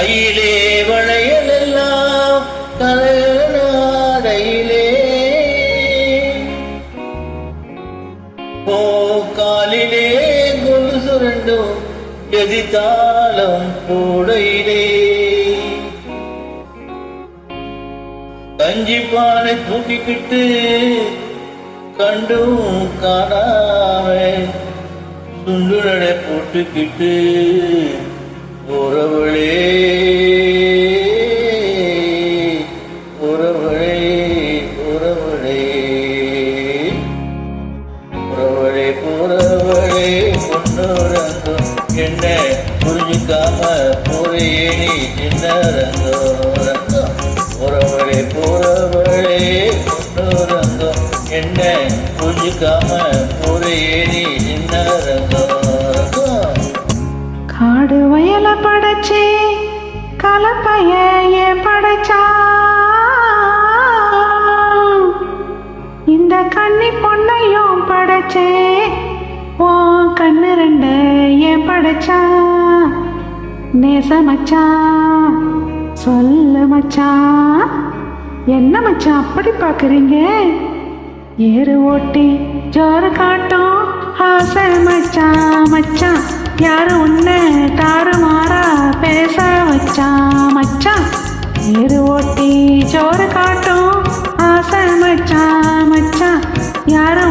கையிலே வளையல் எல்லாம் கலநாடையிலே காலிலே கொண்டு சுரண்டும் எதிர்த்தாலும் கூடையிலே கஞ்சி பானை தூக்கிக்கிட்டு கண்டும் காணாம சுண்டு நடை போட்டுக்கிட்டு உறவுளே உறவுளே உறவுளே உறவுளே உறவுளே பொண்ணுறங்கும் என்ன புரிஞ்சுக்காம போறையே நீ சின்ன ரங்கம் உறவுளே உறவுளே பொண்ணுறங்கும் என்ன புரிஞ்சுக்காம போறையே நீ சின்ன ரங்கம் காடு வயல படைச்சே கலப்பைய படைச்சா இந்த கன்னி பொண்ணையும் படைச்சே ஓ கண்ணு ரெண்ட ஏன் படைச்சா நேச மச்சா சொல்லு மச்சா என்ன மச்சா அப்படி பாக்குறீங்க ஏறு ஓட்டி ஜோறு காட்டும் ஆசை மச்சா மச்சா யாரு உன்னை தாறுமாறா பேச வச்சா மச்சா ஏறு ஓட்டி ஜோறு காட்டும் ஆசை மச்சா மச்சா யாரு